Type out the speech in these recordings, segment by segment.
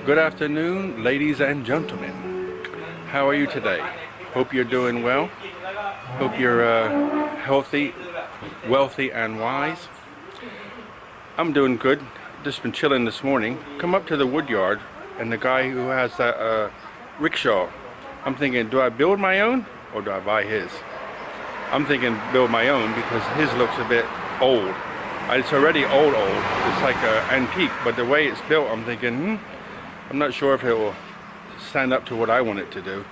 Good afternoon, ladies and gentlemen. How are you today? Hope you're doing well. Hope you're healthy, wealthy, and wise. I'm doing good. Just been chilling this morning. Come up to the wood yard, and the guy who has that rickshaw. I'm thinking, do I build my own or do I buy his? I'm thinking build my own because his looks a bit old. It's already old. It's like an antique, but the way it's built, I'm thinking, I'm not sure if it will stand up to what I want it to do.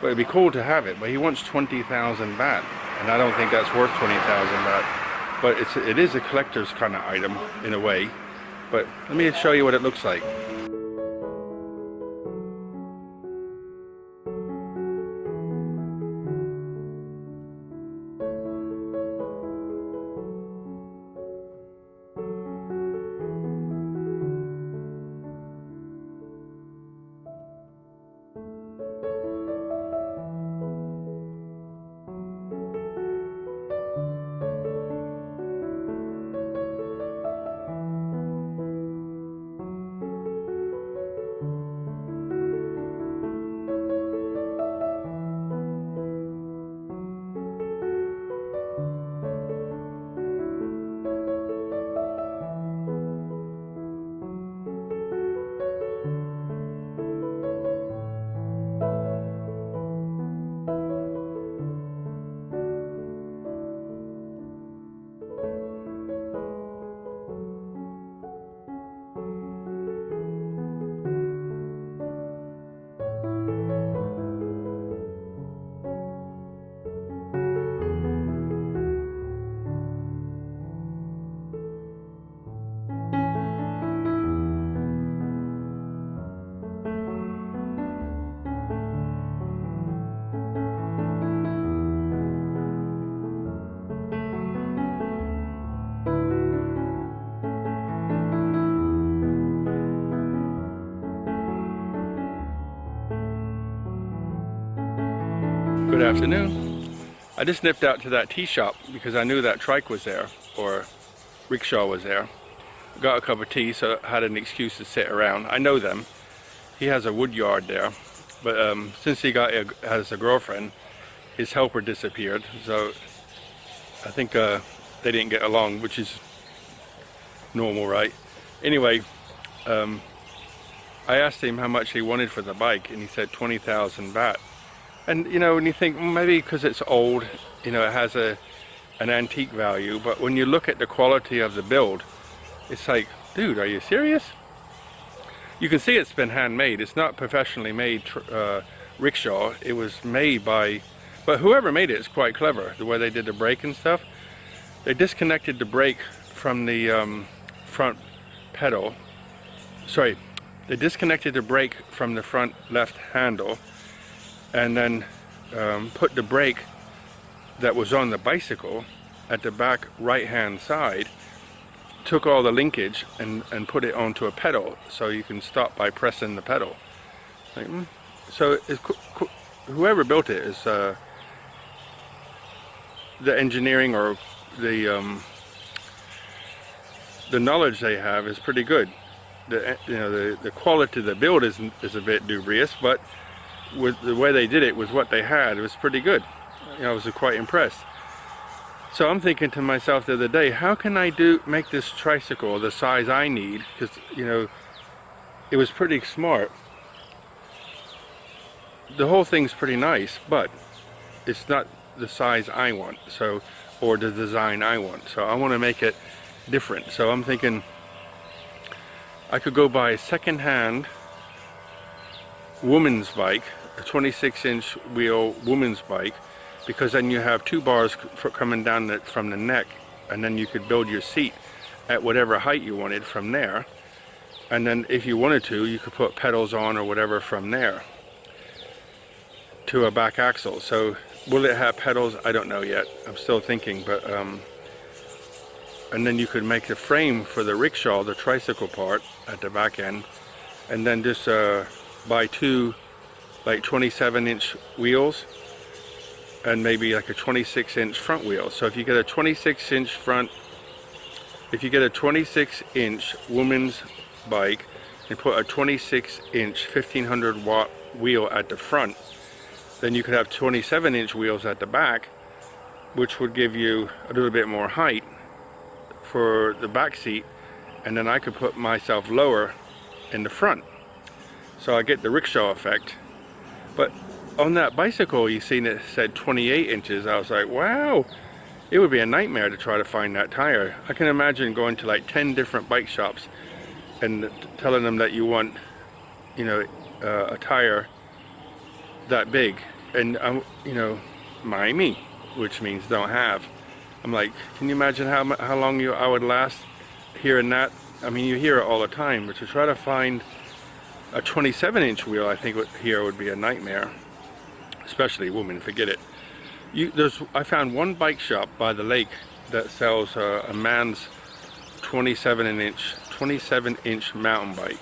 But it'd be cool to have it. But he wants 20,000 baht, and I don't think that's worth 20,000 baht. But it is a collector's kind of item in a way. But let me show you what it looks like. Good afternoon. I just nipped out to that tea shop because I knew that Trike was there, or Rickshaw was there. Got a cup of tea, so I had an excuse to sit around. I know them. He has a wood yard there, but since he has a girlfriend, his helper disappeared, so I think they didn't get along, which is normal, right? Anyway, I asked him how much he wanted for the bike, and he said 20,000 baht. And you know, when you think maybe because it's old, you know, it has an antique value, but when you look at the quality of the build, it's like, dude, are you serious? You can see it's been handmade. It's not professionally made rickshaw. It was made by, but whoever made it is quite clever. The way they did the brake and stuff, they disconnected the brake from the front pedal. Sorry, they disconnected the brake from the front left handle, and then put the brake that was on the bicycle at the back right hand side, took all the linkage and put it onto a pedal so you can stop by pressing the pedal. Like, so whoever built it is the engineering or the knowledge they have is pretty good. The quality of the build is a bit dubious, but with the way they did it, with what they had, it was pretty good. You know, I was quite impressed. So I'm thinking to myself the other day, how can I make this tricycle the size I need? Because, you know, it was pretty smart. The whole thing's pretty nice, but it's not the size I want, so, or the design I want. So I want to make it different. So I'm thinking I could go buy a second-hand woman's bike, a 26-inch wheel woman's bike, because then you have two bars coming down from the neck, and then you could build your seat at whatever height you wanted from there, and then if you wanted to, you could put pedals on or whatever from there to a back axle. So will it have pedals? I don't know yet. I'm still thinking, but and then you could make the frame for the rickshaw, the tricycle part at the back end, and then just buy two like 27-inch wheels and maybe like a 26-inch front wheel. So if you get a 26-inch woman's bike and put a 26-inch 1500 watt wheel at the front, then you could have 27-inch wheels at the back, which would give you a little bit more height for the back seat, and then I could put myself lower in the front, so I get the rickshaw effect. But on that bicycle, you seen it said 28 inches. I was like, wow, it would be a nightmare to try to find that tire. I can imagine going to like 10 different bike shops and telling them that you want, you know, a tire that big, and you know, Miami, which means don't have. I'm like, can you imagine how long I would last hearing that? I mean, you hear it all the time, but to try to find a 27-inch wheel, I think here would be a nightmare, especially women. Forget it. I found one bike shop by the lake that sells a man's 27-inch mountain bike,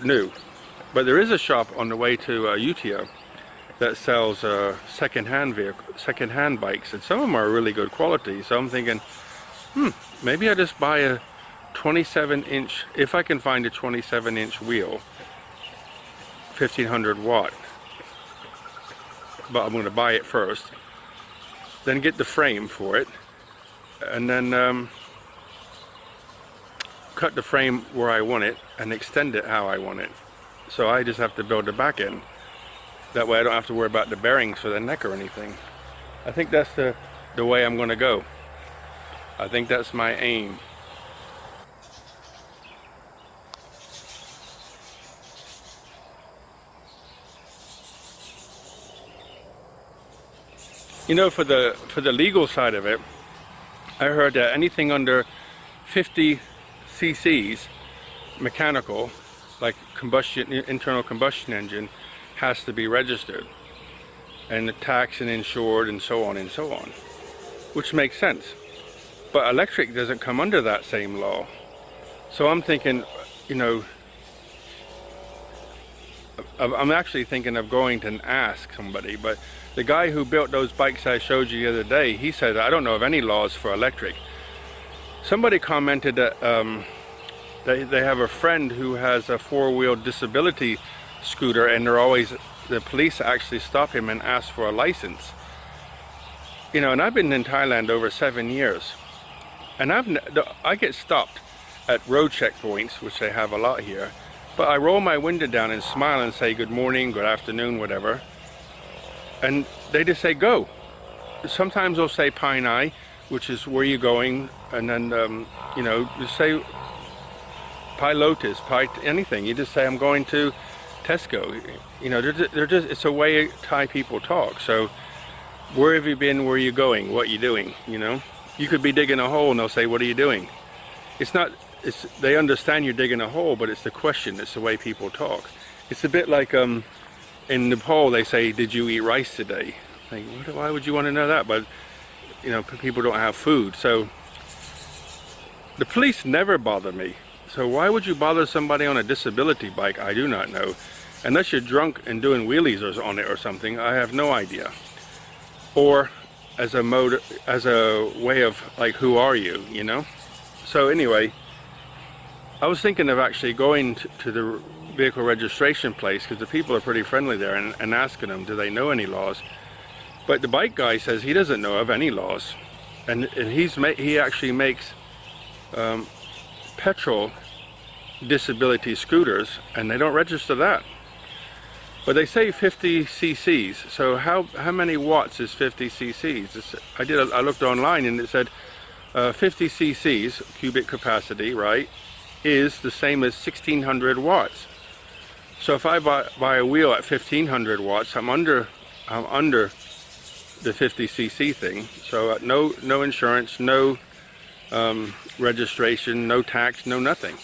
new. But there is a shop on the way to Utica that sells second-hand bikes, and some of them are really good quality. So I'm thinking, maybe I just buy a 27-inch, if I can find a 27-inch wheel, 1500 watt. But I'm going to buy it first, then get the frame for it, and then cut the frame where I want it and extend it how I want it. So I just have to build the back end. That way I don't have to worry about the bearings for the neck or anything. I think that's the way I'm going to go. I think that's my aim. You know, for the legal side of it, I heard that anything under 50 cc's mechanical, like internal combustion engine, has to be registered and taxed and insured and so on and so on, which makes sense. But electric doesn't come under that same law. So I'm thinking, you know, I'm actually thinking of going to ask somebody, but the guy who built those bikes I showed you the other day, he said, I don't know of any laws for electric. Somebody commented that they have a friend who has a four-wheel disability scooter, and the police actually stop him and ask for a license. You know, and I've been in Thailand over 7 years, and I get stopped at road checkpoints, which they have a lot here, but I roll my window down and smile and say good morning, good afternoon, whatever, and they just say go. Sometimes they'll say Pine Eye, which is where you're going, and then you know, just say Pai Lotus, anything. You just say I'm going to Tesco. You know, they're just, it's a way Thai people talk. So where have you been, where are you going, what are you doing? You know, you could be digging a hole and they'll say, what are you doing? They understand you're digging a hole, but it's the question, it's the way people talk. It's a bit like in Nepal they say, did you eat rice today? Like, why would you want to know that? But you know, people don't have food. So the police never bother me. So why would you bother somebody on a disability bike? I do not know. Unless you're drunk and doing wheelies on it or something, I have no idea. Or as a way of like, who are you, you know? So anyway, I was thinking of actually going to the vehicle registration place, because the people are pretty friendly there, and asking them, do they know any laws? But the bike guy says he doesn't know of any laws, and he actually makes petrol disability scooters, and they don't register that. But they say 50 cc's. So how many watts is 50 cc's? I looked online and it said 50 cc's cubic capacity, right, is the same as 1600 watts. So if I buy a wheel at 1500 watts, I'm under the 50 cc thing. So no insurance, no registration, no tax, no nothing.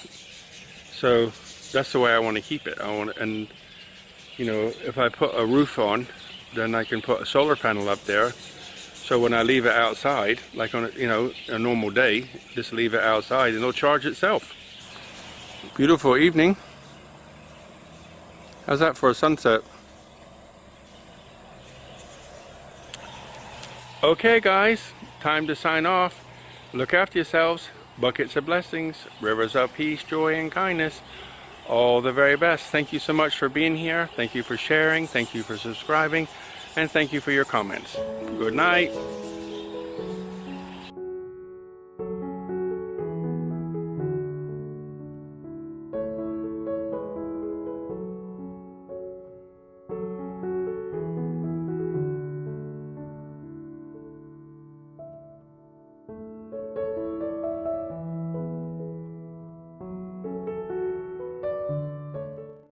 So that's the way I want to keep it. And you know, if I put a roof on, then I can put a solar panel up there. So when I leave it outside, like on a normal day, just leave it outside and it'll charge itself. Beautiful evening. How's that for a sunset? Okay guys, time to sign off. Look after yourselves. buckets of blessings, rivers of peace, joy, and kindness. All the very best. Thank you so much for being here. Thank you for sharing. Thank you for subscribing. And thank you for your comments. Good night.